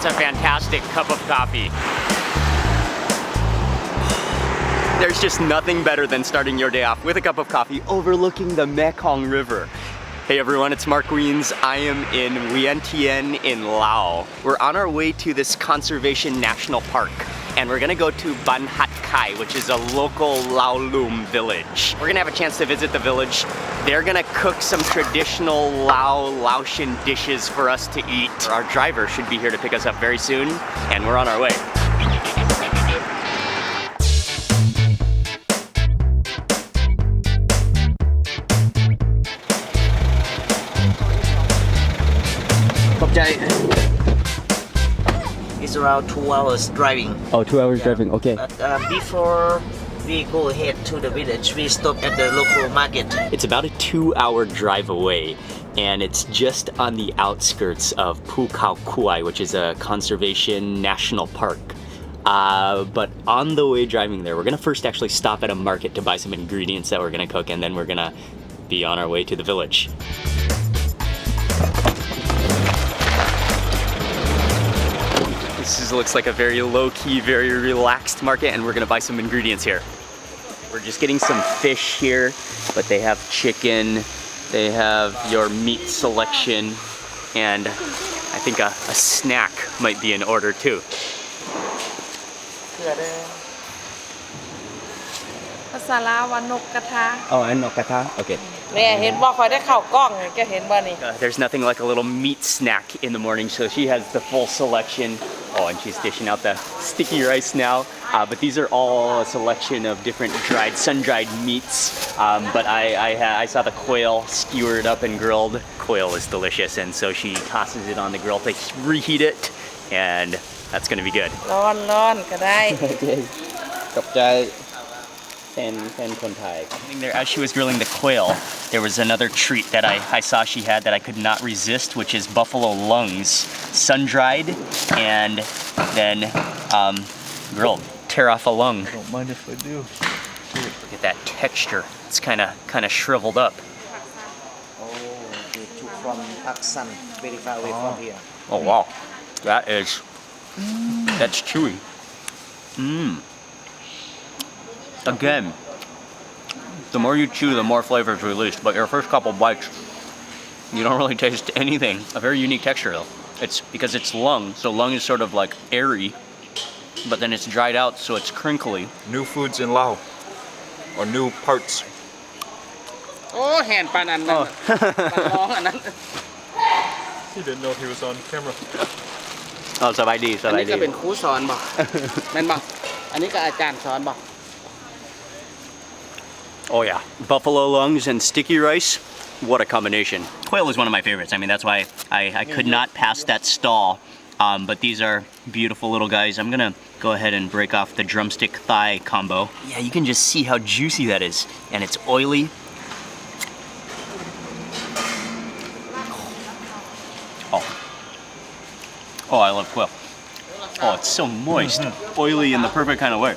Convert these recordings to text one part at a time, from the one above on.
That's a fantastic cup of coffee. There's just nothing better than starting your day off with a cup of coffee overlooking the Mekong River. Hey everyone, it's Mark Wiens. I am in Vientiane in Laos. We're on our way to this conservation national park, and we're gonna go to Ban Hat Khai, which is a local Lao Lum village. We're gonna have a chance to visit the village. They're gonna cook some traditional Laotian dishes for us to eat. Our driver should be here to pick us up very soon, and we're on our way. It's around 2 hours driving. Oh, 2 hours driving, okay. But before we go ahead to the village, we stop at the local market. It's about a 2-hour drive away, and it's just on the outskirts of Pu Khao Kuai, which is a conservation national park. But on the way driving there, we're gonna first actually stop at a market to buy some ingredients that we're gonna cook, and then we're gonna be on our way to the village. This looks like a very low-key, very relaxed market, and we're gonna buy some ingredients here. We're just getting some fish here, but they have chicken, they have your meat selection, and I think a snack might be in order too. Oh, and nokata? Okay. There's nothing like a little meat snack in the morning, so she has the full selection. Oh, and she's dishing out the sticky rice now. But these are all a selection of different sun-dried meats. But I saw the quail skewered up and grilled. Quail is delicious, and so she tosses it on the grill to reheat it, and that's gonna be good. As she was grilling the quail, there was another treat that I saw she had that I could not resist, which is buffalo lungs, sun-dried and then grilled. Tear off a lung. Don't mind if I do. Look at that texture. It's kind of shriveled up. Oh, they took from Pakistan, very far away from here. Oh wow, that's chewy. Again, the more you chew, the more flavor is released, but your first couple bites, you don't really taste anything. A very unique texture though. It's because it's lung, so lung is sort of like airy, but then it's dried out, so it's crinkly. New foods in Laos, or new parts. Oh, hand pan and He didn't know he was on camera. Oh, สบายดี อันนี้ก็เป็นครูสอนบอกแม่นบอกอันนี้ก็อาจารย์สอนบอก Oh yeah, buffalo lungs and sticky rice. What a combination. Quail is one of my favorites. I mean, that's why I could not pass that stall. But these are beautiful little guys. I'm gonna go ahead and break off the drumstick thigh combo. Yeah, you can just see how juicy that is. And it's oily. Oh, I love quail. Oh, it's so moist, oily in the perfect kind of way,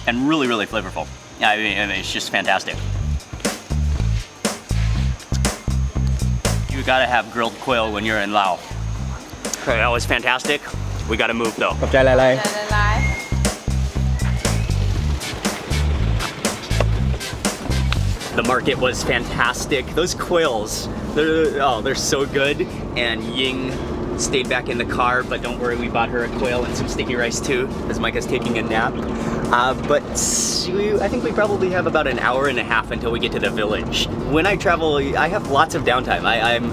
and really, really flavorful. I mean, it's just fantastic. You gotta have grilled quail when you're in Laos. Okay, that was fantastic. We gotta move though. The market was fantastic. Those quails, they're so good. And Ying stayed back in the car, but don't worry, we bought her a quail and some sticky rice too, as Micah's taking a nap. But I think we probably have about an hour and a half until we get to the village. When I travel, I have lots of downtime. I'm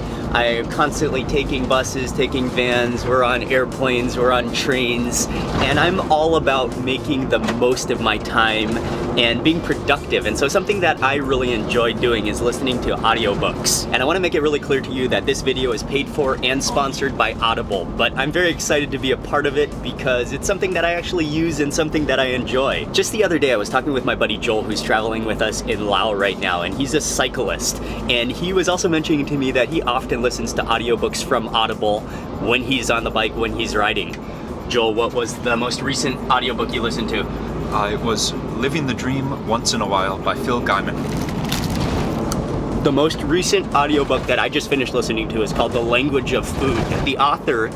constantly taking buses, taking vans, we're on airplanes, we're on trains, and I'm all about making the most of my time and being productive. And so something that I really enjoy doing is listening to audiobooks. And I want to make it really clear to you that this video is paid for and sponsored by Audible, but I'm very excited to be a part of it because it's something that I actually use and something that I enjoy. Just the other day I was talking with my buddy Joel, who's traveling with us in Laos right now, and he's a cyclist, and he was also mentioning to me that he often listens to audiobooks from Audible when he's on the bike, when he's riding. Joel, what was the most recent audiobook you listened to? It was Living the Dream Once in a While by Phil Gaiman. The most recent audiobook that I just finished listening to is called The Language of Food. The author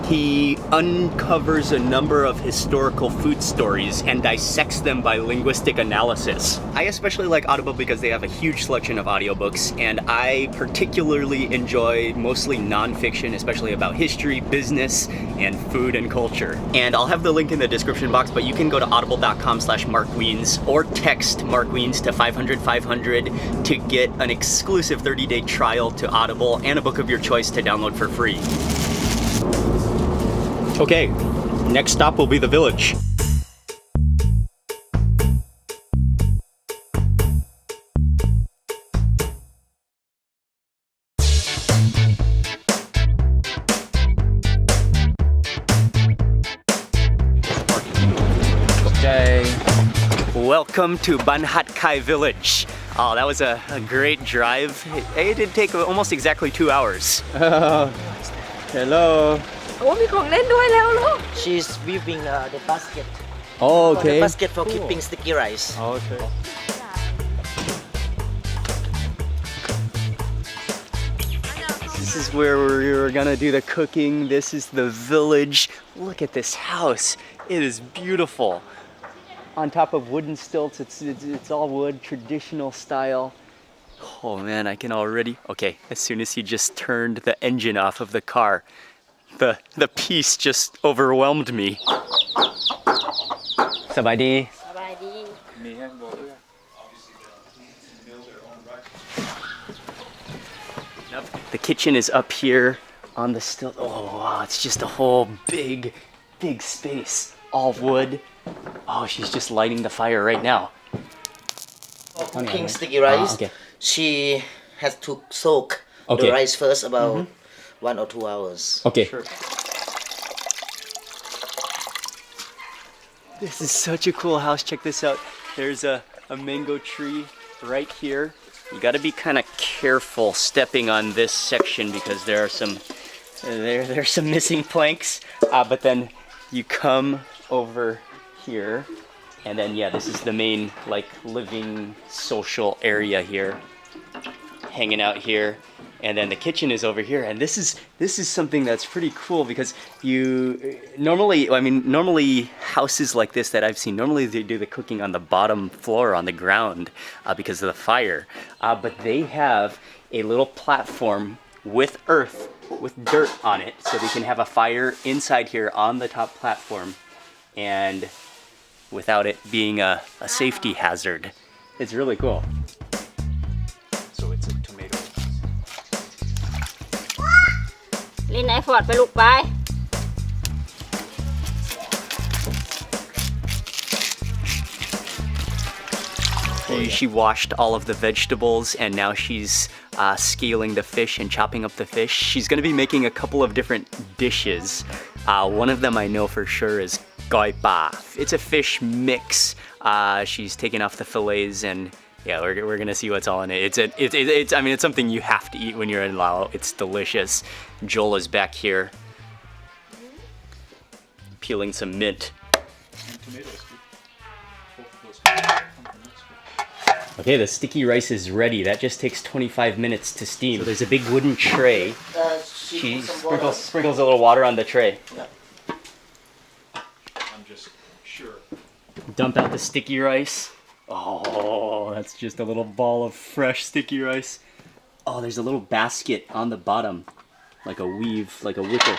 He uncovers a number of historical food stories and dissects them by linguistic analysis. I especially like Audible because they have a huge selection of audiobooks, and I particularly enjoy mostly nonfiction, especially about history, business, and food and culture. And I'll have the link in the description box, but you can go to audible.com/markweens or text markweens to 500-500 to get an exclusive 30-day trial to Audible and a book of your choice to download for free. Okay, next stop will be the village. Okay. Welcome to Ban Hat Khai village. Oh, that was a great drive. It did take almost exactly 2 hours. Hello. โอ้มีของเล่นด้วยแล้วลูก She's weaving the basket. Oh, The basket for keeping sticky rice. Okay. This is where we're gonna do the cooking. This is the village. Look at this house. It is beautiful. On top of wooden stilts, it's all wood, traditional style. Oh man, I can already. Okay, as soon as he just turned the engine off of the car, the peace just overwhelmed me. Sabadi. สบายดี The kitchen is up here on the stilt. Oh wow, it's just a whole big space, all wood. Oh, she's just lighting the fire right now. Cooking sticky rice. Okay. She has to soak Okay. the rice first about 1 or 2 hours. Okay. This is such a cool house. Check this out. There's a mango tree right here. You got to be kind of careful stepping on this section because there are there's some missing planks. But then you come over here, and then yeah, this is the main like living social area here. Hanging out here. And then the kitchen is over here, and this is something that's pretty cool because normally houses like this that I've seen, normally they do the cooking on the bottom floor on the ground because of the fire, but they have a little platform with earth, with dirt on it, so they can have a fire inside here on the top platform, and without it being a safety hazard. It's really cool. So it's a tomato. ลินไอฟอร์ดไปลูกไป She washed all of the vegetables and now she's scaling the fish and chopping up the fish. She's going to be making a couple of different dishes. One of them I know for sure is goi pa. It's a fish mix. She's taking off the fillets and yeah, we're going to see what's all in it. It's something you have to eat when you're in Laos. It's delicious. Joel is back here peeling some mint. Okay, the sticky rice is ready. That just takes 25 minutes to steam. So there's a big wooden tray. She sprinkles a little water on the tray. I'm just sure. Dump out the sticky rice. Oh, that's just a little ball of fresh sticky rice. Oh, there's a little basket on the bottom, like a weave, like a wicker.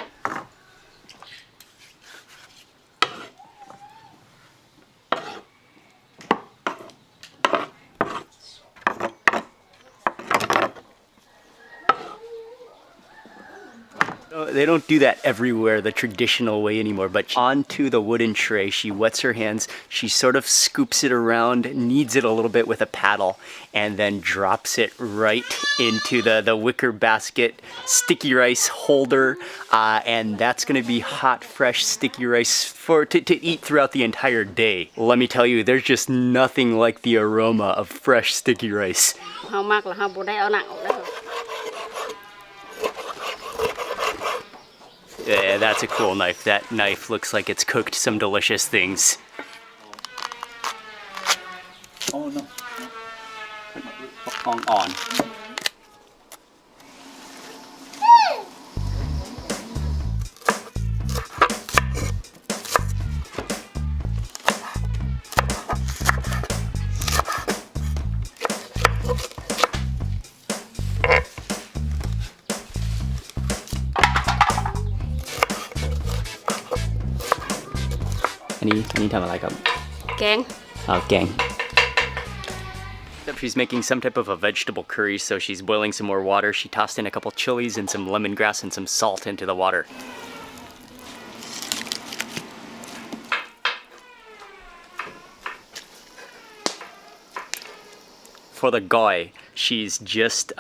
They don't do that everywhere the traditional way anymore, but onto the wooden tray, she wets her hands, she sort of scoops it around, kneads it a little bit with a paddle, and then drops it right into the wicker basket sticky rice holder, and that's gonna be hot, fresh sticky rice to eat throughout the entire day. Let me tell you, there's just nothing like the aroma of fresh sticky rice. เฮามากแล้วเฮาบ่ได้เอาหนังออกแล้ว Yeah, that's a cool knife. That knife looks like it's cooked some delicious things. Oh no. On. อันนี้ทำอะไรครับ แกง gang. She's making some type of a vegetable curry, so she's boiling some more water. She tossed in a couple chilies and some lemongrass and some salt into the water. For the goi, she's just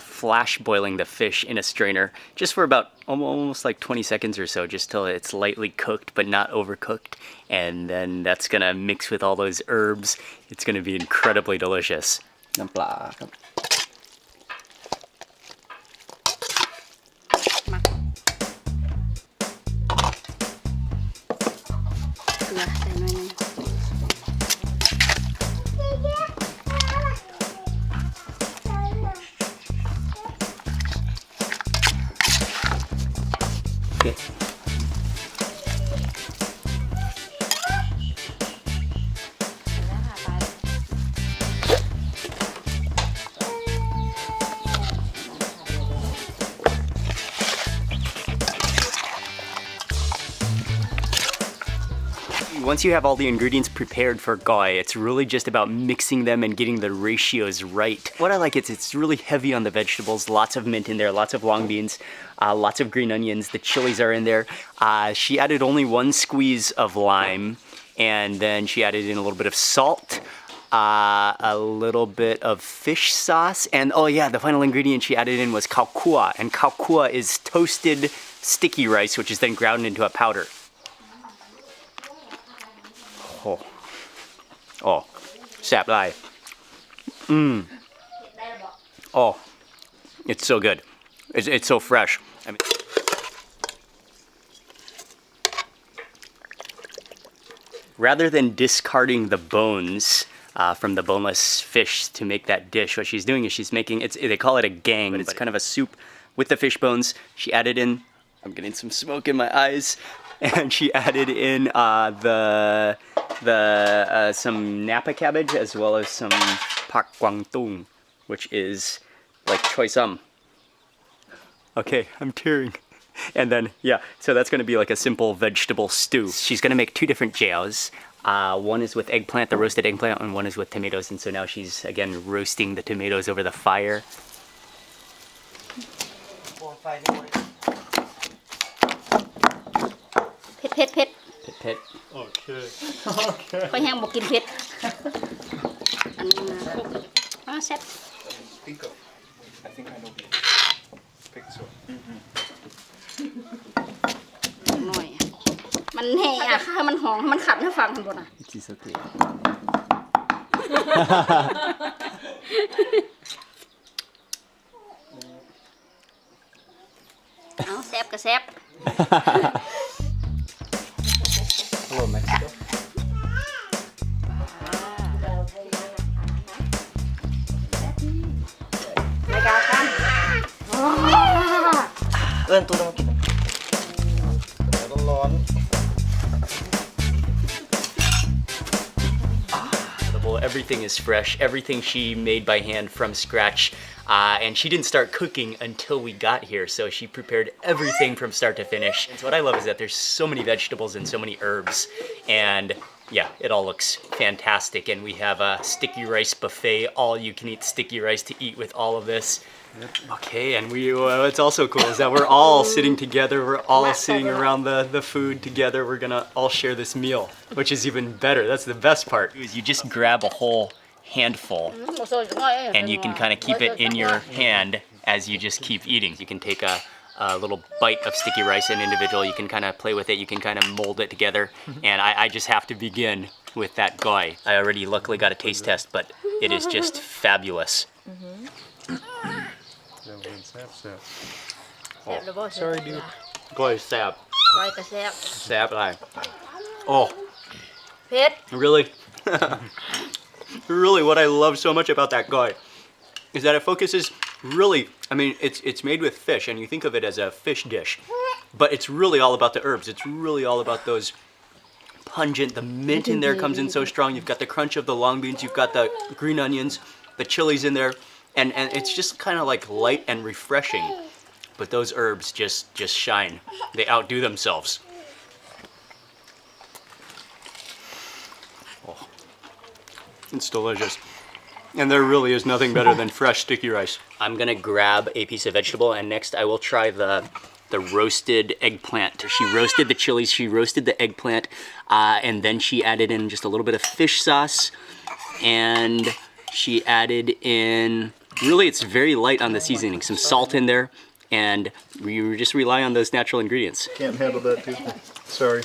flash boiling the fish in a strainer just for about almost like 20 seconds or so, just till it's lightly cooked but not overcooked. And then that's gonna mix with all those herbs. It's gonna be incredibly delicious. น้ำปลาครับ มาเกลือใส่หน่อยนึง Okay. Once you have all the ingredients prepared for goi, it's really just about mixing them and getting the ratios right. What I like is it's really heavy on the vegetables, lots of mint in there, lots of long beans, lots of green onions, the chilies are in there. She added only 1 squeeze of lime, and then she added in a little bit of salt, a little bit of fish sauce, and oh yeah, the final ingredient she added in was khao kua, and khao kua is toasted sticky rice, which is then ground into a powder. Oh, oh, sap lai. Oh, it's so good. It's so fresh. I mean, rather than discarding the bones from the boneless fish to make that dish, what she's doing is she's making, they call it a gang, but it's kind of a soup with the fish bones. She added in, I'm getting some smoke in my eyes, and she added in some napa cabbage as well as some pak guang tung, which is like choy sum. Okay, I'm tearing. And then, yeah, so that's gonna be like a simple vegetable stew. She's gonna make 2 different jiaos. One is with eggplant, the roasted eggplant, and one is with tomatoes. And so now she's, again, roasting the tomatoes over the fire. เผ็ดเผ็ด Pit. ค่อยแห้งบอกกินเผ็ดอันนี้มาแซ่บ I think I know the picture. หน่อยมันแห้งอ่ะให้มันหอมให้มันขัดให้ฟังมันบ่น่ะ It's okay. เอาแซ่บก็แซ่บ Hello, Mexico. ไม่กล้ากัน เอิ้นตู้ต้องกิน ร้อน Everything is fresh. Everything she made by hand from scratch. And she didn't start cooking until we got here, so she prepared everything from start to finish. And so what I love is that there's so many vegetables and so many herbs, and yeah, it all looks fantastic. And we have a sticky rice buffet, all you can eat sticky rice to eat with all of this. Okay, and what's also cool is that we're all sitting together, we're all sitting around the food together, we're gonna all share this meal, which is even better. That's the best part, is you just grab a whole handful and you can kind of keep it in your hand as you just keep eating. You can take a little bite of sticky rice in individual, you can kind of play with it, you can kind of mold it together, and I just have to begin with that goi. I already luckily got a taste test, but it is just fabulous. Oh, sorry, dude. Goi sap. ก้อยก็แซ่บ Sap like. Oh, เผ็ด really? Really, what I love so much about that goi is that it focuses really, I mean, it's made with fish, and you think of it as a fish dish, but it's really all about the herbs. It's really all about those pungent, the mint in there comes in so strong. You've got the crunch of the long beans, you've got the green onions, the chilies in there, and it's just kind of like light and refreshing. But those herbs just shine. They outdo themselves. It's delicious. And there really is nothing better than fresh sticky rice. I'm gonna grab a piece of vegetable, and next I will try the roasted eggplant. She roasted the chilies, she roasted the eggplant, and then she added in just a little bit of fish sauce, and she added in, really it's very light on the seasoning, some salt in there, and we just rely on those natural ingredients. Can't handle that too. Sorry.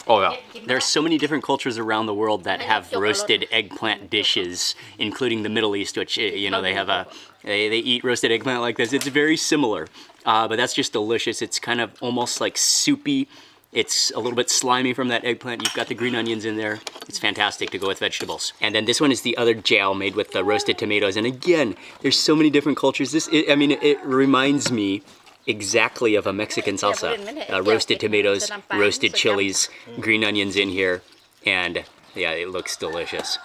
Oh yeah. There's so many different cultures around the world that have roasted eggplant dishes, including the Middle East, which, you know, they have they eat roasted eggplant like this. It's very similar, but that's just delicious. It's kind of almost like soupy. It's a little bit slimy from that eggplant. You've got the green onions in there. It's fantastic to go with vegetables. And then this one is the other jiao made with the roasted tomatoes. And again, there's so many different cultures. It reminds me exactly of a Mexican salsa. Roasted tomatoes, roasted chilies, green onions in here, and yeah, it looks delicious.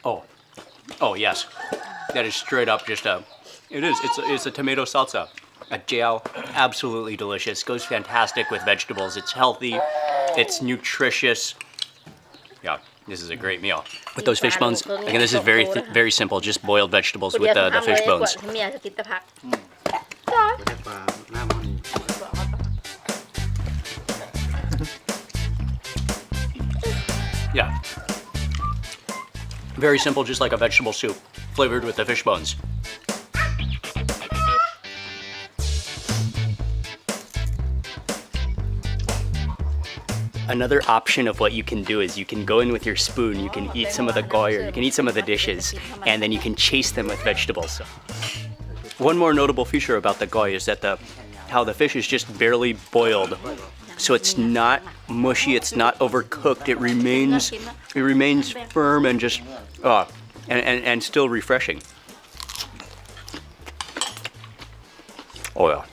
Oh yes, that is straight up just it's a tomato salsa. A jiao, absolutely delicious, goes fantastic with vegetables. It's healthy, it's nutritious. Yeah. This is a great meal. With those fish bones, again, this is very simple, just boiled vegetables with the fish bones. Yeah. Very simple, just like a vegetable soup, flavored with the fish bones. Another option of what you can do is you can go in with your spoon, you can eat some of the goi, or you can eat some of the dishes, and then you can chase them with vegetables. One more notable feature about the goi is that how the fish is just barely boiled. So it's not mushy, it's not overcooked, it remains firm and just, and still refreshing. Oh yeah.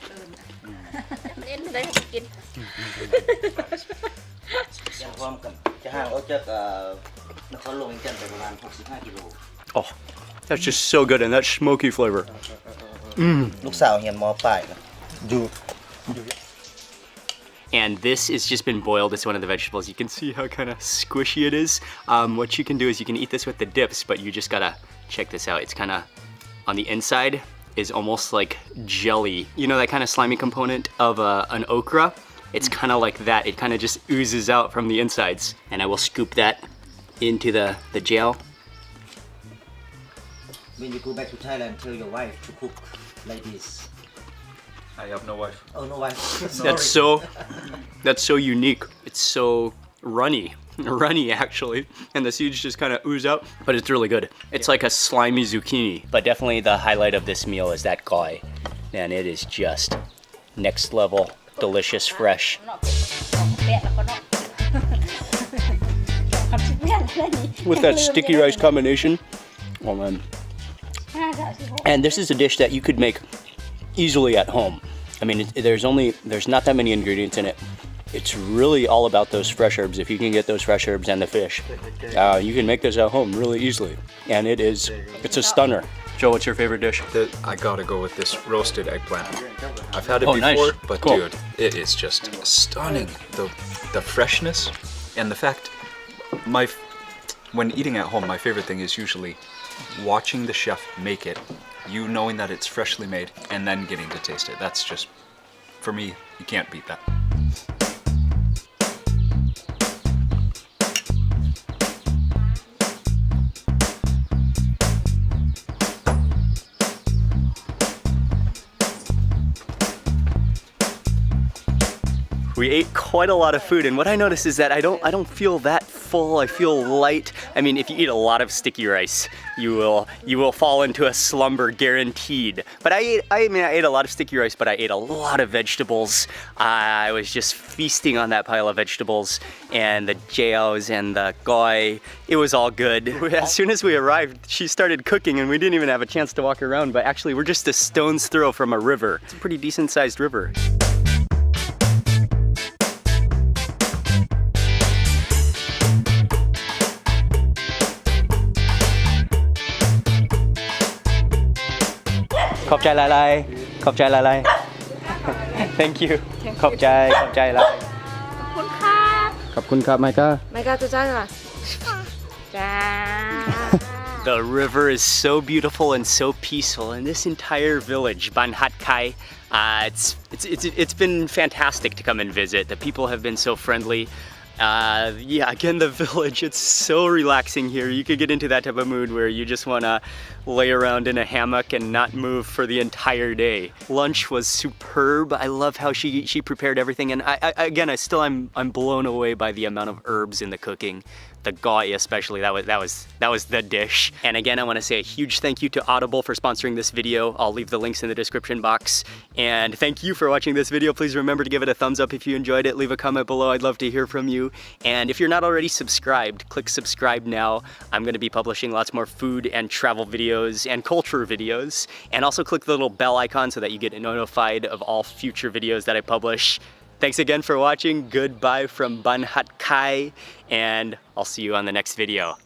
Oh, that's just so good, and that smoky flavor. ลูกสาวเฮียนมอปลายนะดู And this has just been boiled. It's one of the vegetables. You can see how kind of squishy it is. What you can do is you can eat this with the dips, but you just gotta check this out. It's kind of, on the inside is almost like jelly. You know that kind of slimy component of an okra? It's kind of like that. It kind of just oozes out from the insides. And I will scoop that into the jiao. When you go back to Thailand, tell your wife to cook like this. I have no wife. Oh, no wife. That's so unique. It's so runny actually, and the seeds just kind of ooze out, but it's really good. It's like a slimy zucchini. But definitely the highlight of this meal is that goi, and it is just next level, delicious, fresh. With that sticky rice combination, oh man. And this is a dish that you could make easily at home. I mean, there's not that many ingredients in it. It's really all about those fresh herbs. If you can get those fresh herbs and the fish, you can make this at home really easily. And it's a stunner. Joe, what's your favorite dish? I gotta go with this roasted eggplant. I've had it before, nice. but Cool. dude, it is just stunning. The freshness and the fact, when eating at home, my favorite thing is usually watching the chef make it, you knowing that it's freshly made, and then getting to taste it. That's just, for me, you can't beat that. We ate quite a lot of food, and what I noticed is that I don't feel that full. I feel light. I mean, if you eat a lot of sticky rice, you will fall into a slumber guaranteed. But I ate a lot of sticky rice, but I ate a lot of vegetables. I was just feasting on that pile of vegetables and the jiaos and the goi. It was all good. As soon as we arrived, she started cooking, and we didn't even have a chance to walk around. But actually, we're just a stone's throw from a river. It's a pretty decent-sized river. Khop chai lai lai. Thank you ขอบใจแล้ว ขอบคุณครับ ขอบคุณครับไมก้า ไม่กล้าจะจ้าค่ะจ้า The river is so beautiful and so peaceful, and this entire village, Ban Hat Khai, it's been fantastic to come and visit. The people have been so friendly. Yeah, again, the village, it's so relaxing here. You could get into that type of mood where you just want to lay around in a hammock and not move for the entire day. Lunch was superb. I love how she prepared everything, and I'm blown away by the amount of herbs in the cooking. The goi especially, that was the dish. And again, I want to say a huge thank you to Audible for sponsoring this video. I'll leave the links in the description box. And thank you for watching this video. Please remember to give it a thumbs up if you enjoyed it. Leave a comment below. I'd love to hear from you. And if you're not already subscribed, click subscribe now. I'm going to be publishing lots more food and travel videos and culture videos. And also click the little bell icon so that you get notified of all future videos that I publish. Thanks again for watching. Goodbye from Ban Hat Khai, and I'll see you on the next video.